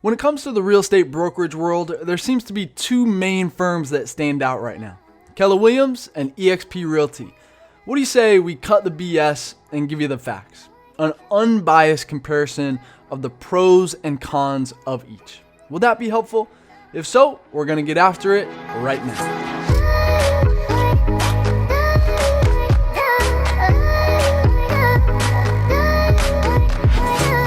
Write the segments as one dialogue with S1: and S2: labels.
S1: When it comes to the real estate brokerage world, there seems to be two main firms that stand out right now: Keller Williams and eXp Realty. What do you say we cut the BS and give you the facts? An unbiased comparison of the pros and cons of each. Will that be helpful? If so, we're going to get after it right now.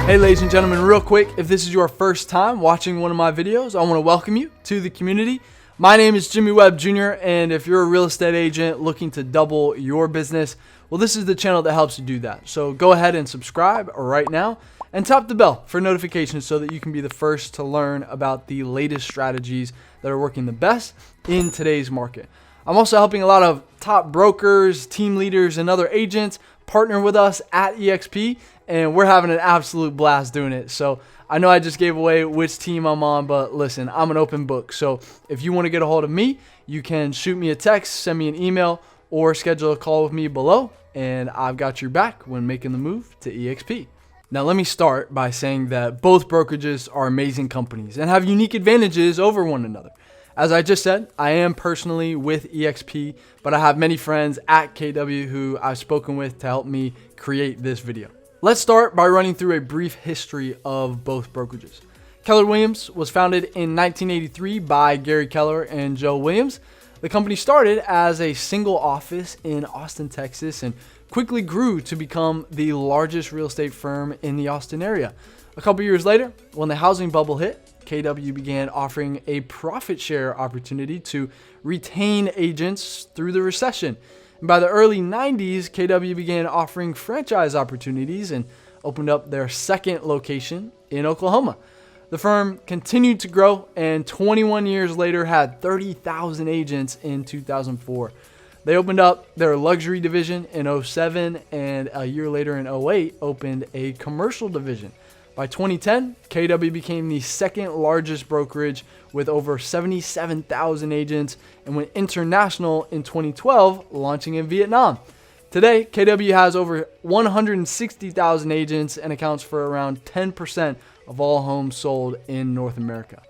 S1: Hey ladies and gentlemen, real quick, if this is your first time watching one of my videos, I want to welcome you to the community. My name is Jimmy Webb Jr., and if you're a real estate agent looking to double your business, well, this is the channel that helps you do that. So go ahead and subscribe right now and tap the bell for notifications so that you can be the first to learn about the latest strategies that are working the best in today's market. I'm also helping a lot of top brokers, team leaders, and other agents partner with us at eXp, and we're having an absolute blast doing it. So I know I just gave away which team I'm on, but listen, I'm an open book. So if you want to get a hold of me, you can shoot me a text, send me an email, or schedule a call with me below, and I've got your back when making the move to eXp. Now let me start by saying that both brokerages are amazing companies and have unique advantages over one another. As I just said, I am personally with eXp, but I have many friends at KW who I've spoken with to help me create this video. Let's start by running through a brief history of both brokerages. Keller Williams was founded in 1983 by Gary Keller and Joe Williams. The company started as a single office in Austin, Texas, and quickly grew to become the largest real estate firm in the Austin area. A couple years later, when the housing bubble hit, KW began offering a profit share opportunity to retain agents through the recession. And by the early 90s, KW began offering franchise opportunities and opened up their second location in Oklahoma. The firm continued to grow and 21 years later had 30,000 agents in 2004. They opened up their luxury division in 2007, and a year later in 2008 opened a commercial division. By 2010, KW became the second largest brokerage with over 77,000 agents and went international in 2012, launching in Vietnam. Today, KW has over 160,000 agents and accounts for around 10% of all homes sold in North America.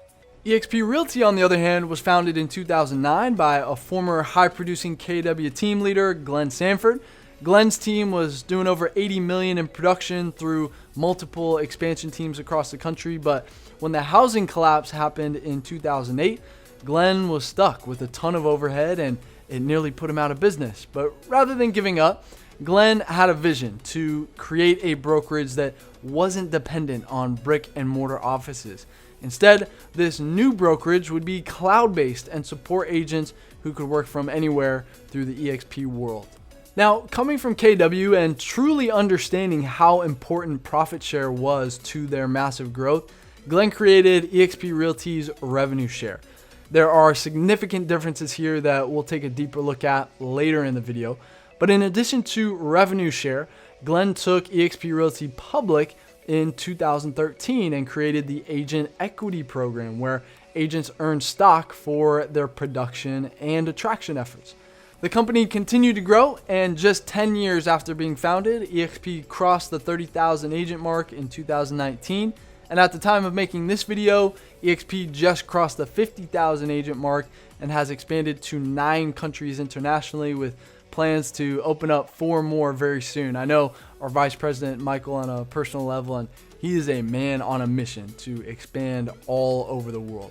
S1: eXp Realty, on the other hand, was founded in 2009 by a former high-producing KW team leader, Glenn Sanford. Glenn's team was doing over $80 million in production through multiple expansion teams across the country, but when the housing collapse happened in 2008, Glenn was stuck with a ton of overhead and it nearly put him out of business. But rather than giving up, Glenn had a vision to create a brokerage that wasn't dependent on brick and mortar offices. Instead, this new brokerage would be cloud-based and support agents who could work from anywhere through the eXp world. Now, coming from KW and truly understanding how important profit share was to their massive growth, Glenn created eXp Realty's revenue share. There are significant differences here that we'll take a deeper look at later in the video. But in addition to revenue share, Glenn took eXp Realty public in 2013 and created the Agent Equity Program, where agents earn stock for their production and attraction efforts. The company continued to grow, and just 10 years after being founded, eXp crossed the 30,000 agent mark in 2019. And at the time of making this video, eXp just crossed the 50,000 agent mark and has expanded to 9 countries internationally, with plans to open up 4 more very soon. I know our Vice President, Michael, on a personal level, and he is a man on a mission to expand all over the world.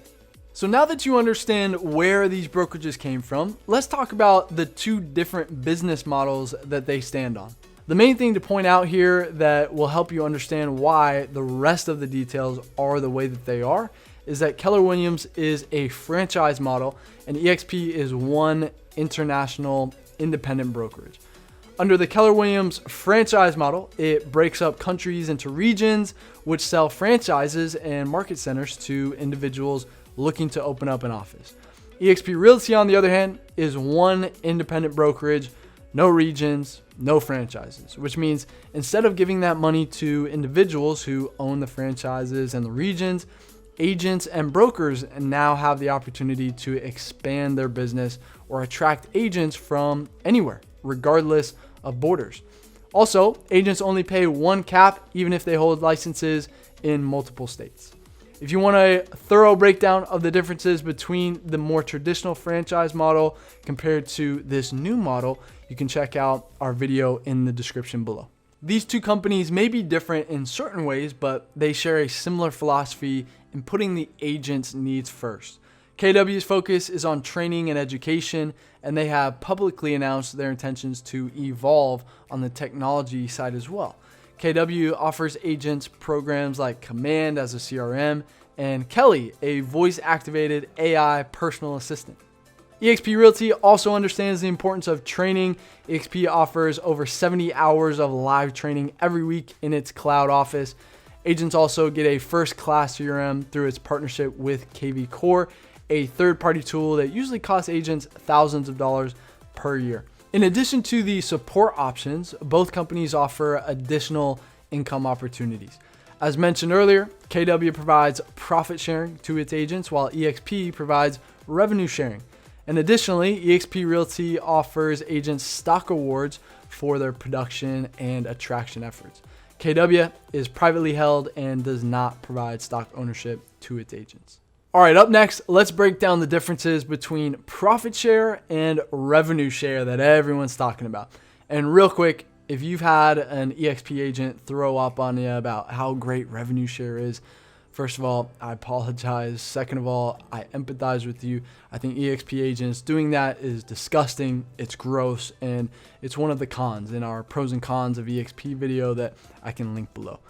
S1: So now that you understand where these brokerages came from, let's talk about the 2 different business models that they stand on. The main thing to point out here that will help you understand why the rest of the details are the way that they are is that Keller Williams is a franchise model and eXp is one international independent brokerage. Under the Keller Williams franchise model, it breaks up countries into regions which sell franchises and market centers to individuals looking to open up an office. eXp Realty, on the other hand, is one independent brokerage, no regions, no franchises, which means instead of giving that money to individuals who own the franchises and the regions, agents and brokers now have the opportunity to expand their business or attract agents from anywhere, regardless of borders. Also, agents only pay one cap even if they hold licenses in multiple states. If you want a thorough breakdown of the differences between the more traditional franchise model compared to this new model, you can check out our video in the description below. These two companies may be different in certain ways, but they share a similar philosophy in putting the agent's needs first. KW's focus is on training and education, and they have publicly announced their intentions to evolve on the technology side as well. KW offers agents programs like Command as a CRM and Kelly, a voice-activated AI personal assistant. eXp Realty also understands the importance of training. eXp offers over 70 hours of live training every week in its cloud office. Agents also get a first-class CRM through its partnership with KV Core, a third-party tool that usually costs agents thousands of dollars per year. In addition to the support options, both companies offer additional income opportunities. As mentioned earlier, KW provides profit sharing to its agents, while eXp provides revenue sharing. And additionally, eXp Realty offers agents stock awards for their production and attraction efforts. KW is privately held and does not provide stock ownership to its agents. All right, up next, let's break down the differences between profit share and revenue share that everyone's talking about. And real quick, if you've had an eXp agent throw up on you about how great revenue share is, first of all, I apologize. Second of all, I empathize with you. I think eXp agents doing that is disgusting. It's gross, and it's one of the cons in our pros and cons of eXp video that I can link below.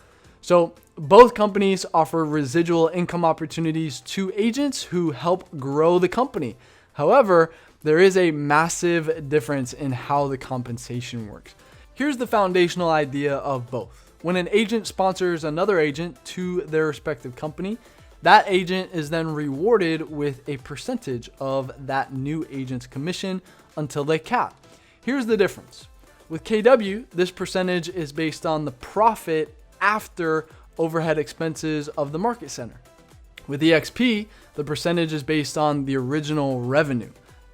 S1: So both companies offer residual income opportunities to agents who help grow the company. However, there is a massive difference in how the compensation works. Here's the foundational idea of both. When an agent sponsors another agent to their respective company, that agent is then rewarded with a percentage of that new agent's commission until they cap. Here's the difference. With KW, this percentage is based on the profit after overhead expenses of the market center. With eXp, the percentage is based on the original revenue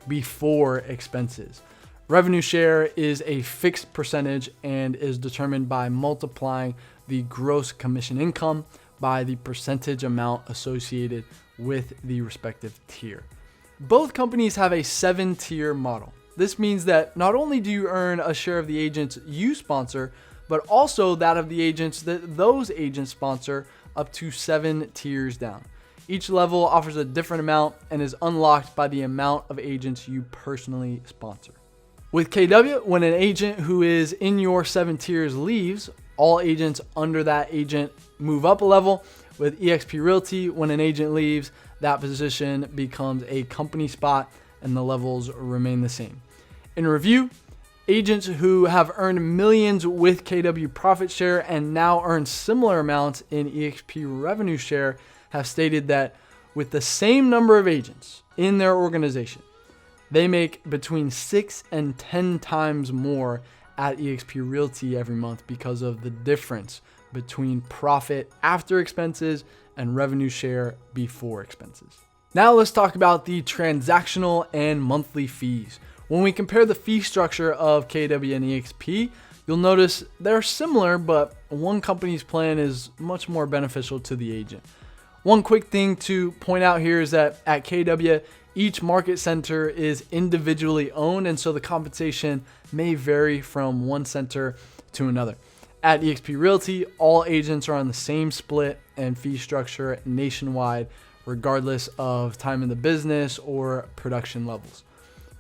S1: before expenses. Revenue share is a fixed percentage and is determined by multiplying the gross commission income by the percentage amount associated with the respective tier. Both companies have a 7-tier model. This means that not only do you earn a share of the agents you sponsor, but also that of the agents that those agents sponsor, up to 7 tiers down. Each level offers a different amount and is unlocked by the amount of agents you personally sponsor. With KW, when an agent who is in your 7 tiers leaves, all agents under that agent move up a level. With eXp Realty, when an agent leaves, that position becomes a company spot and the levels remain the same. In review, agents who have earned millions with KW profit share and now earn similar amounts in eXp revenue share have stated that with the same number of agents in their organization, they make between 6 and 10 times more at eXp Realty every month because of the difference between profit after expenses and revenue share before expenses. Now let's talk about the transactional and monthly fees. When we compare the fee structure of KW and eXp, you'll notice they're similar, but one company's plan is much more beneficial to the agent. One quick thing to point out here is that at KW, each market center is individually owned, and so the compensation may vary from one center to another. At eXp Realty, all agents are on the same split and fee structure nationwide, regardless of time in the business or production levels.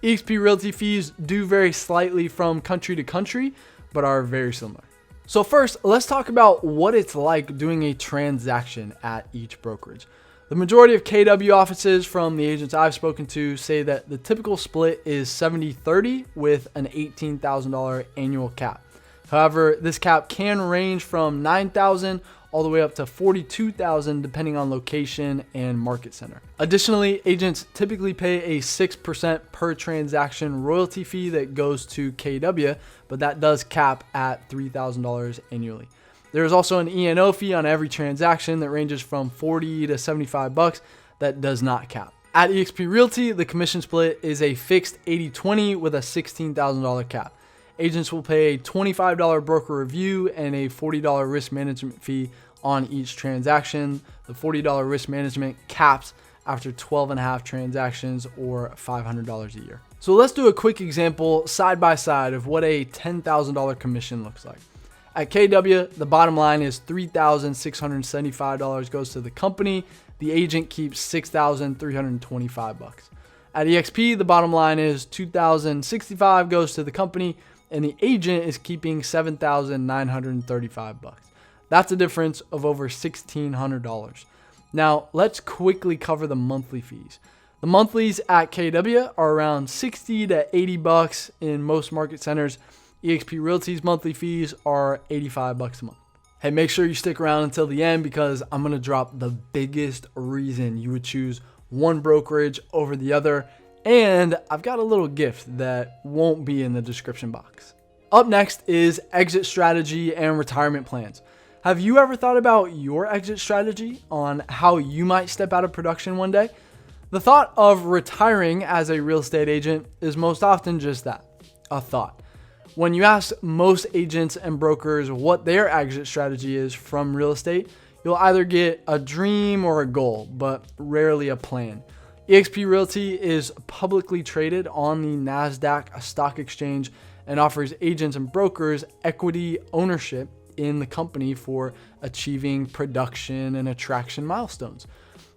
S1: eXp Realty fees do vary slightly from country to country, but are very similar. So first, let's talk about what it's like doing a transaction at each brokerage. The majority of KW offices from the agents I've spoken to say that the typical split is 70-30 with an $18,000 annual cap. However, this cap can range from $9,000 all the way up to $42,000 depending on location and market center. Additionally, agents typically pay a 6% per transaction royalty fee that goes to KW, but that does cap at $3,000 annually. There is also an E&O fee on every transaction that ranges from $40 to $75 that does not cap. At eXp Realty, the commission split is a fixed 80-20 with a $16,000 cap. Agents will pay a $25 broker review and a $40 risk management fee on each transaction. The $40 risk management caps after 12.5 transactions or $500 a year. So let's do a quick example side by side of what a $10,000 commission looks like. At KW, the bottom line is $3,675 goes to the company. The agent keeps $6,325. At eXp, the bottom line is $2,065 goes to the company, and the agent is keeping $7,935. That's a difference of over $1,600. Now, let's quickly cover the monthly fees. The monthlies at KW are around $60 to $80 in most market centers. eXp Realty's monthly fees are $85 a month. Hey, make sure you stick around until the end because I'm going to drop the biggest reason you would choose one brokerage over the other, and I've got a little gift that won't be in the description box. Up next is exit strategy and retirement plans. Have you ever thought about your exit strategy on how you might step out of production one day? The thought of retiring as a real estate agent is most often just that, a thought. When you ask most agents and brokers what their exit strategy is from real estate, you'll either get a dream or a goal, but rarely a plan. eXp Realty is publicly traded on the NASDAQ stock exchange and offers agents and brokers equity ownership in the company for achieving production and attraction milestones.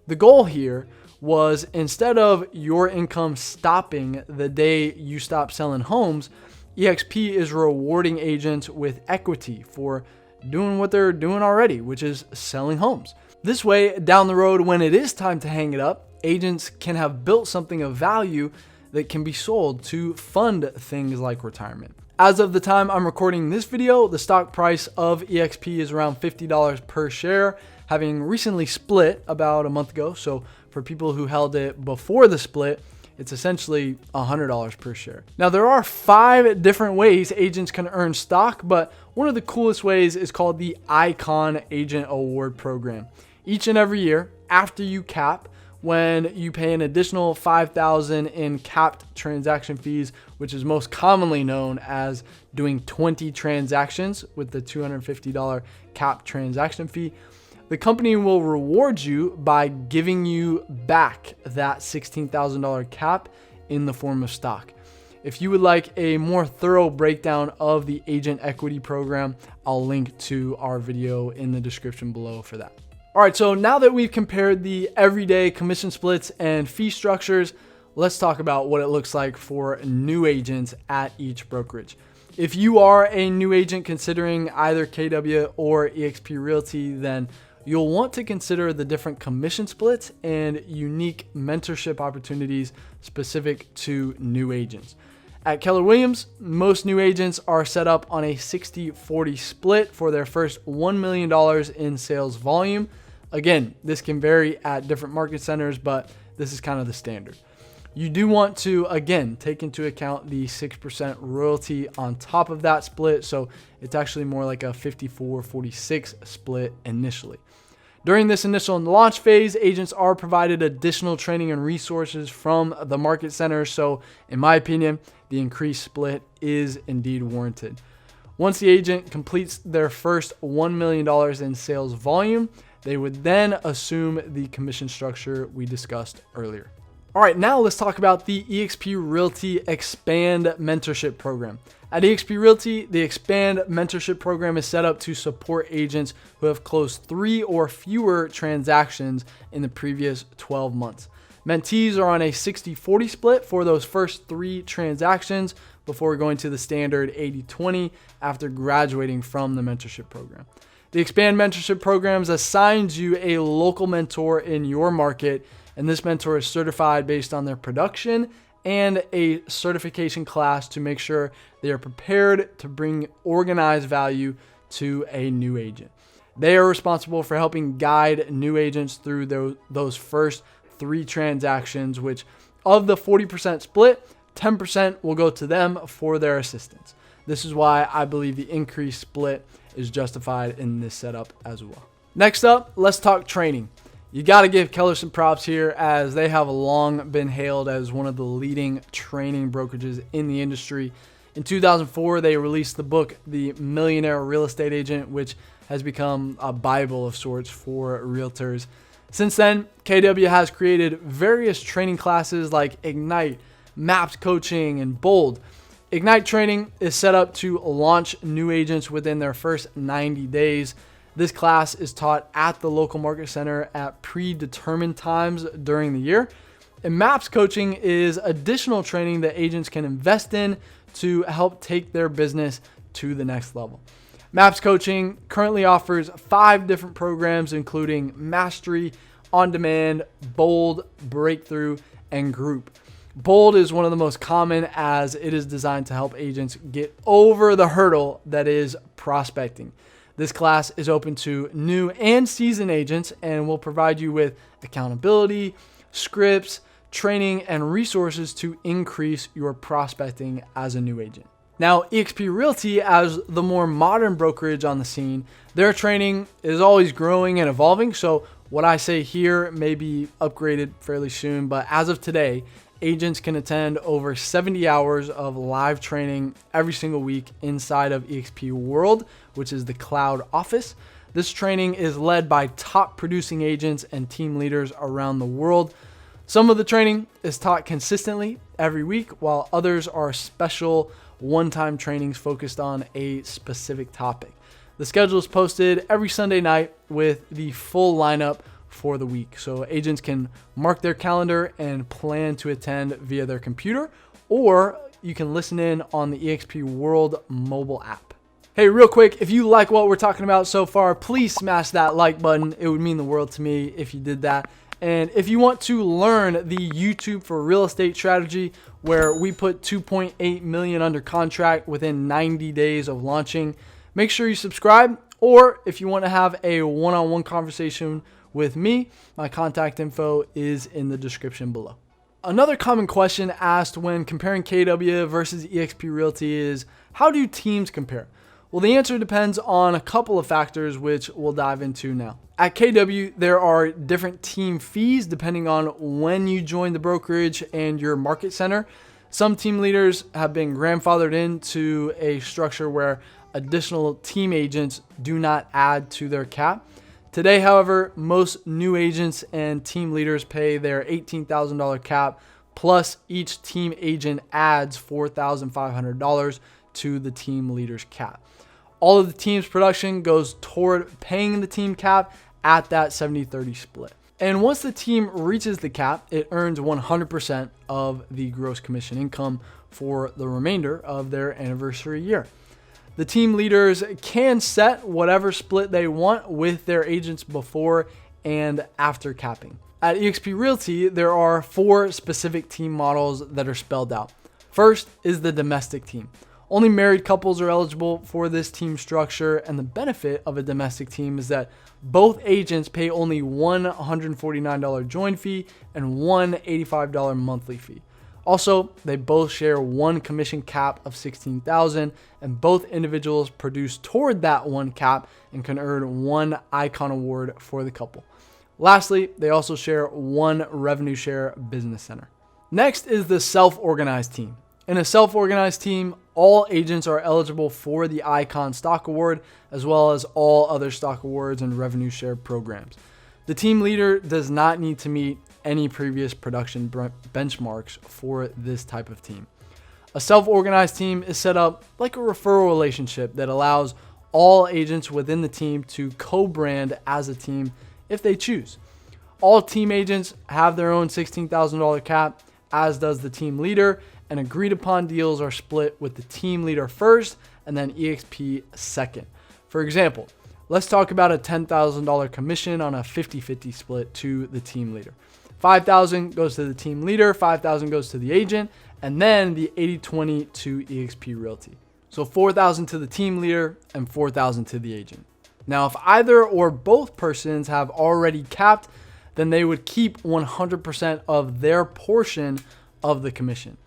S1: The goal here was, instead of your income stopping the day you stop selling homes, eXp is rewarding agents with equity for doing what they're doing already, which is selling homes. This way, down the road, when it is time to hang it up, agents can have built something of value that can be sold to fund things like retirement. As of the time I'm recording this video, the stock price of eXp is around $50 per share, having recently split about a month ago. So for people who held it before the split, it's essentially $100 per share. Now, there are 5 different ways agents can earn stock, but one of the coolest ways is called the Icon Agent Award Program. Each and every year, after you cap, when you pay an additional $5,000 in capped transaction fees, which is most commonly known as doing 20 transactions with the $250 capped transaction fee, the company will reward you by giving you back that $16,000 cap in the form of stock. If you would like a more thorough breakdown of the agent equity program, I'll link to our video in the description below for that. All right, so now that we've compared the everyday commission splits and fee structures, let's talk about what it looks like for new agents at each brokerage. If you are a new agent considering either KW or eXp Realty, then you'll want to consider the different commission splits and unique mentorship opportunities specific to new agents. At Keller Williams, most new agents are set up on a 60-40 split for their first $1 million in sales volume. Again, this can vary at different market centers, but this is kind of the standard. You do want to, again, take into account the 6% royalty on top of that split, so it's actually more like a 54-46 split initially. During this initial launch phase, agents are provided additional training and resources from the market center, so in my opinion, the increased split is indeed warranted. Once the agent completes their first $1 million in sales volume, they would then assume the commission structure we discussed earlier. All right, now let's talk about the eXp Realty Expand Mentorship Program. At eXp Realty, the Expand Mentorship Program is set up to support agents who have closed 3 or fewer transactions in the previous 12 months. Mentees are on a 60-40 split for those first 3 transactions before going to the standard 80-20 after graduating from the mentorship program. The Expand Mentorship Program assigns you a local mentor in your market, and this mentor is certified based on their production and a certification class to make sure they are prepared to bring organized value to a new agent. They are responsible for helping guide new agents through those first 3 transactions, which of the 40% split, 10% will go to them for their assistance. This is why I believe the increased split is justified in this setup as well. Next up, let's talk training. You got to give Keller some props here, as they have long been hailed as one of the leading training brokerages in the industry. In 2004, they released the book, The Millionaire Real Estate Agent, which has become a Bible of sorts for realtors. Since then, KW has created various training classes like Ignite, Maps Coaching, and Bold. Ignite training is set up to launch new agents within their first 90 days. This class is taught at the local market center at predetermined times during the year. And Maps Coaching is additional training that agents can invest in to help take their business to the next level. Maps Coaching currently offers 5 different programs, including Mastery, On Demand, Bold, Breakthrough, and Group. Bold is one of the most common as it is designed to help agents get over the hurdle that is prospecting. This class is open to new and seasoned agents and will provide you with accountability, scripts, training, and resources to increase your prospecting as a new agent. Now, eXp Realty, as the more modern brokerage on the scene, their training is always growing and evolving. So what I say here may be upgraded fairly soon, but as of today, agents can attend over 70 hours of live training every single week inside of eXp World, which is the cloud office. This training is led by top producing agents and team leaders around the world. Some of the training is taught consistently every week, while others are special one-time trainings focused on a specific topic. The schedule is posted every Sunday night with the full lineup for the week. So agents can mark their calendar and plan to attend via their computer, or you can listen in on the eXp World mobile app. Hey, real quick, if you like what we're talking about so far, please smash that like button. It would mean the world to me if you did that. And if you want to learn the YouTube for real estate strategy, where we put 2.8 million under contract within 90 days of launching, make sure you subscribe. Or if you want to have a one-on-one conversation with me, my contact info is in the description below. Another common question asked when comparing KW versus eXp Realty is, how do teams compare? Well, the answer depends on a couple of factors, which we'll dive into now. At KW, there are different team fees depending on when you join the brokerage and your market center. Some team leaders have been grandfathered into a structure where additional team agents do not add to their cap. Today, however, most new agents and team leaders pay their $18,000 cap, plus each team agent adds $4,500 to the team leader's cap. All of the team's production goes toward paying the team cap at that 70-30 split. And once the team reaches the cap, it earns 100% of the gross commission income for the remainder of their anniversary year. The team leaders can set whatever split they want with their agents before and after capping. At eXp Realty, there are 4 specific team models that are spelled out. First is the domestic team. Only married couples are eligible for this team structure, and the benefit of a domestic team is that both agents pay only one $149 join fee and one $85 monthly fee. Also, they both share one commission cap of $16,000, and both individuals produce toward that one cap and can earn one icon award for the couple. Lastly, they also share one revenue share business center. Next is the self-organized team. In a self-organized team, all agents are eligible for the Icon Stock Award, as well as all other stock awards and revenue share programs. The team leader does not need to meet any previous production benchmarks for this type of team. A self-organized team is set up like a referral relationship that allows all agents within the team to co-brand as a team if they choose. All team agents have their own $16,000 cap, as does the team leader, and agreed upon deals are split with the team leader first and then eXp second. For example, let's talk about a $10,000 commission on a 50-50 split to the team leader. $5,000 goes to the team leader, $5,000 goes to the agent, and then the 80-20 to eXp Realty. So $4,000 to the team leader and $4,000 to the agent. Now, if either or both persons have already capped, then they would keep 100% of their portion of the commission.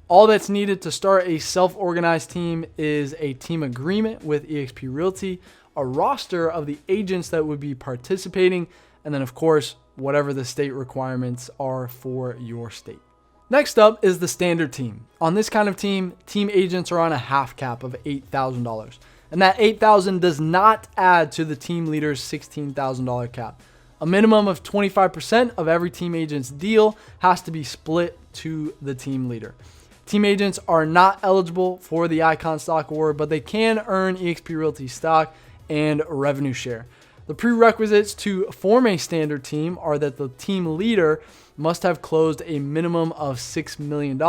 S1: All that's needed to start a self-organized team is a team agreement with eXp Realty, a roster of the agents that would be participating, and then of course, whatever the state requirements are for your state. Next up is the standard team. On this kind of team, team agents are on a half cap of $8,000. And that $8,000 does not add to the team leader's $16,000 cap. A minimum of 25% of every team agent's deal has to be split to the team leader. Team agents are not eligible for the Icon Stock Award, but they can earn eXp Realty stock and revenue share. The prerequisites to form a standard team are that the team leader must have closed a minimum of $6 million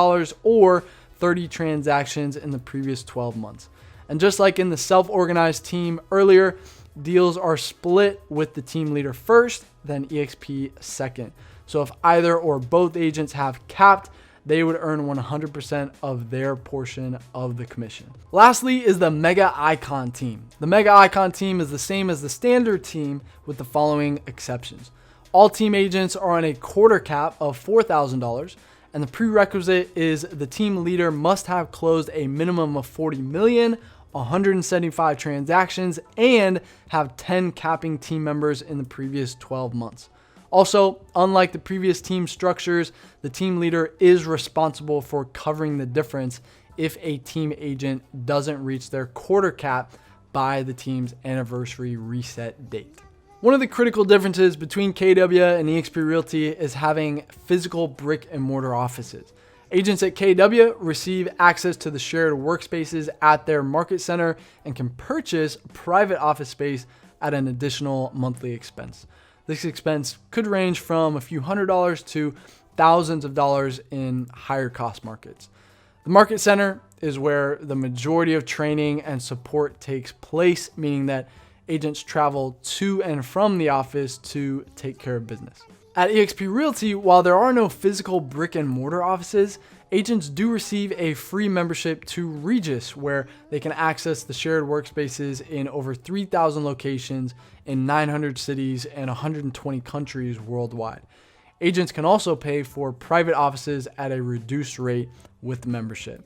S1: or 30 transactions in the previous 12 months. And just like in the self-organized team earlier, deals are split with the team leader first, then eXp second. So if either or both agents have capped, they would earn 100% of their portion of the commission. Lastly is the Mega Icon team. The Mega Icon team is the same as the standard team with the following exceptions. All team agents are on a quarter cap of $4,000, and the prerequisite is the team leader must have closed a minimum of 40 million, 175 transactions, and have 10 capping team members in the previous 12 months. Also, unlike the previous team structures, the team leader is responsible for covering the difference if a team agent doesn't reach their quarter cap by the team's anniversary reset date. One of the critical differences between KW and eXp Realty is having physical brick and mortar offices. Agents at KW receive access to the shared workspaces at their market center and can purchase private office space at an additional monthly expense. This expense could range from a few $100s to thousands of dollars in higher cost markets. The market center is where the majority of training and support takes place, meaning that agents travel to and from the office to take care of business. At eXp Realty, while there are no physical brick and mortar offices, agents do receive a free membership to Regus, where they can access the shared workspaces in over 3,000 locations in 900 cities and 120 countries worldwide. Agents can also pay for private offices at a reduced rate with the membership.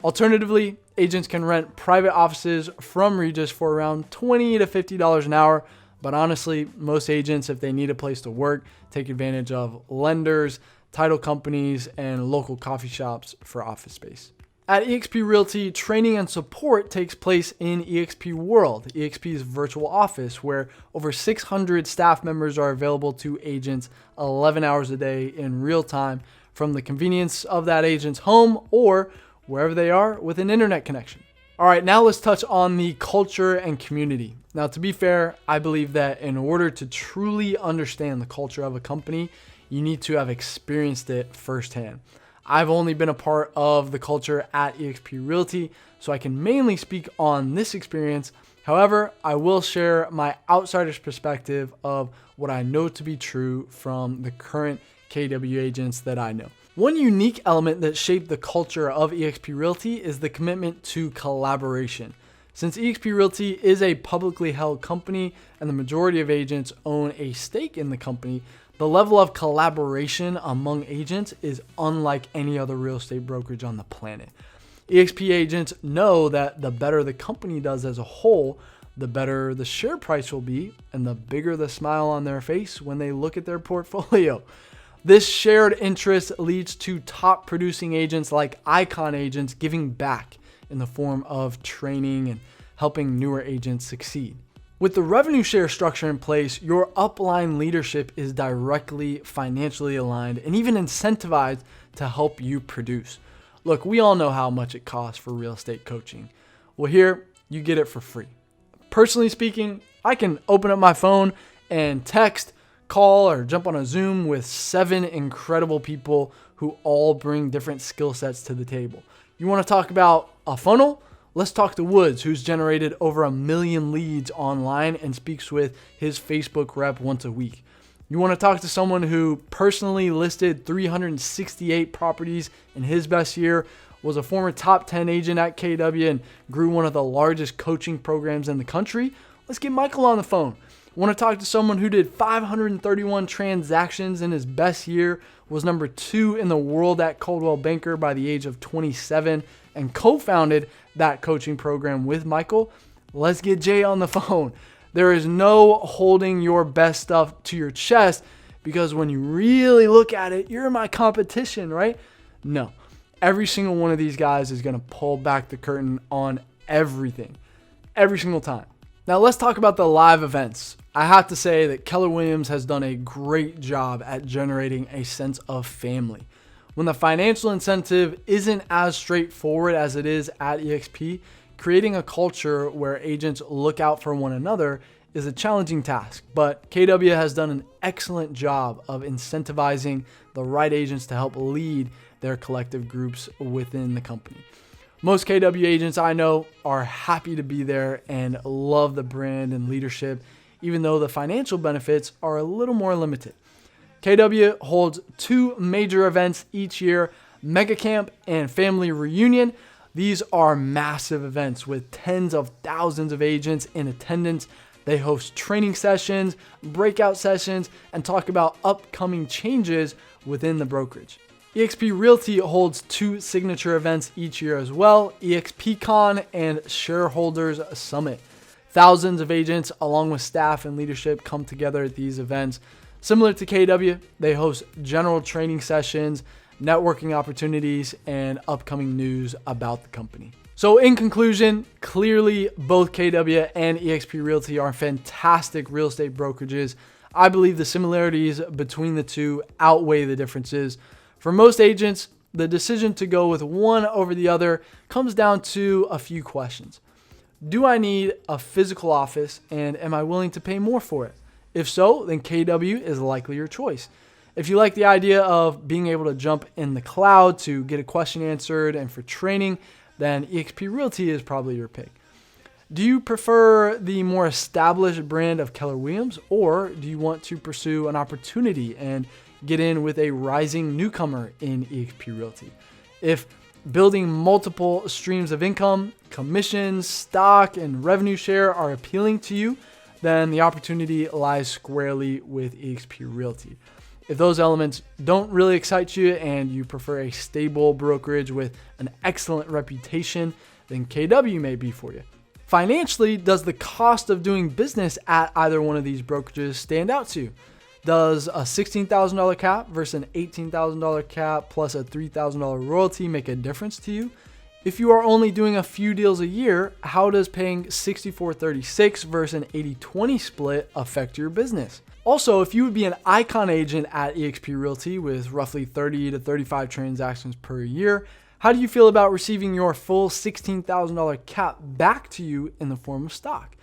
S1: Alternatively, agents can rent private offices from Regus for around $20 to $50 an hour. But honestly, most agents, if they need a place to work, take advantage of lenders, title companies, and local coffee shops for office space. At eXp Realty, training and support takes place in eXp World, eXp's virtual office, where over 600 staff members are available to agents 11 hours a day in real time from the convenience of that agent's home or wherever they are with an internet connection. All right, now let's touch on the culture and community. Now, to be fair, I believe that in order to truly understand the culture of a company, you need to have experienced it firsthand. I've only been a part of the culture at eXp Realty, so I can mainly speak on this experience. However, I will share my outsider's perspective of what I know to be true from the current KW agents that I know. One unique element that shaped the culture of eXp Realty is the commitment to collaboration. Since eXp Realty is a publicly held company and the majority of agents own a stake in the company, the level of collaboration among agents is unlike any other real estate brokerage on the planet. eXp agents know that the better the company does as a whole, the better the share price will be and the bigger the smile on their face when they look at their portfolio. This shared interest leads to top producing agents like Icon agents giving back in the form of training and helping newer agents succeed. With the revenue share structure in place, your upline leadership is directly financially aligned and even incentivized to help you produce. Look, we all know how much it costs for real estate coaching. Well, here you get it for free. Personally speaking, I can open up my phone and text, call, or jump on a Zoom with 7 incredible people who all bring different skill sets to the table. You want to talk about a funnel? Let's talk to Woods, who's generated over 1 million leads online and speaks with his Facebook rep once a week. You want to talk to someone who personally listed 368 properties in his best year, was a former top 10 agent at KW, and grew one of the largest coaching programs in the country? Let's get Michael on the phone. Want to talk to someone who did 531 transactions in his best year, was number 2 in the world at Coldwell Banker by the age of 27, and co-founded that coaching program with Michael? Let's get Jay on the phone. There is no holding your best stuff to your chest because when you really look at it, you're my competition, right? No. Every single one of these guys is going to pull back the curtain on everything, every single time. Now let's talk about the live events. I have to say that Keller Williams has done a great job at generating a sense of family. When the financial incentive isn't as straightforward as it is at eXp, creating a culture where agents look out for one another is a challenging task, but KW has done an excellent job of incentivizing the right agents to help lead their collective groups within the company. Most KW agents I know are happy to be there and love the brand and leadership, even though the financial benefits are a little more limited. KW holds 2 major events each year, Mega Camp and Family Reunion. These are massive events with tens of thousands of agents in attendance. They host training sessions, breakout sessions, and talk about upcoming changes within the brokerage. eXp Realty holds 2 signature events each year as well, eXpCon and Shareholders Summit. Thousands of agents, along with staff and leadership, come together at these events. Similar to KW, they host general training sessions, networking opportunities, and upcoming news about the company. So in conclusion, clearly both KW and eXp Realty are fantastic real estate brokerages. I believe the similarities between the two outweigh the differences. For most agents, the decision to go with one over the other comes down to a few questions. Do I need a physical office, and am I willing to pay more for it? If so, then KW is likely your choice. If you like the idea of being able to jump in the cloud to get a question answered and for training, then eXp Realty is probably your pick. Do you prefer the more established brand of Keller Williams, or do you want to pursue an opportunity and get in with a rising newcomer in eXp Realty? If building multiple streams of income, commissions, stock, and revenue share are appealing to you, then the opportunity lies squarely with eXp Realty. If those elements don't really excite you and you prefer a stable brokerage with an excellent reputation, then KW may be for you. Financially, does the cost of doing business at either one of these brokerages stand out to you? Does a $16,000 cap versus an $18,000 cap plus a $3,000 royalty make a difference to you? If you are only doing a few deals a year, how does paying 64-36 versus an 80-20 split affect your business? Also, if you would be an icon agent at eXp Realty with roughly 30 to 35 transactions per year, how do you feel about receiving your full $16,000 cap back to you in the form of stock?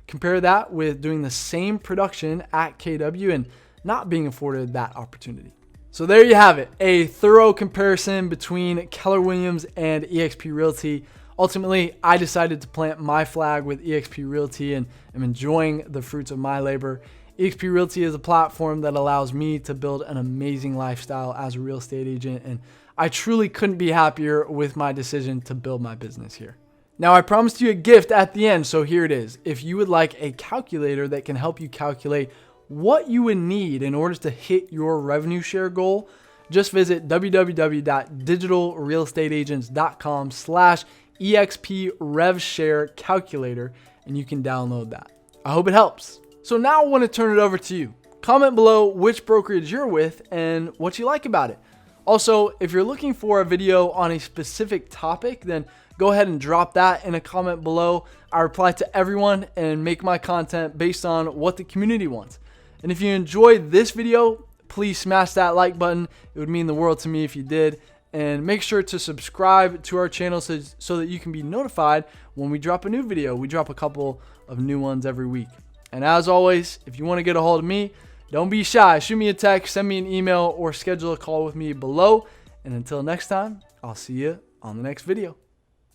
S1: Compare that with doing the same production at KW and not being afforded that opportunity. So there you have it, a thorough comparison between Keller Williams and eXp Realty. Ultimately, I decided to plant my flag with eXp Realty and am enjoying the fruits of my labor. eXp Realty is a platform that allows me to build an amazing lifestyle as a real estate agent, and I truly couldn't be happier with my decision to build my business here. Now, I promised you a gift at the end, so here it is. If you would like a calculator that can help you calculate what you would need in order to hit your revenue share goal, just visit www.digitalrealestateagents.com/eXp Rev Share Calculator, and you can download that. I hope it helps. So now I want to turn it over to you. Comment below which brokerage you're with and what you like about it. Also, if you're looking for a video on a specific topic, then go ahead and drop that in a comment below. I reply to everyone and make my content based on what the community wants. And if you enjoyed this video, please smash that like button. It would mean the world to me if you did. And make sure to subscribe to our channel so that you can be notified when we drop a new video. We drop a couple of new ones every week. And as always, if you want to get a hold of me, don't be shy. Shoot me a text, send me an email, or schedule a call with me below. And until next time, I'll see you on the next video.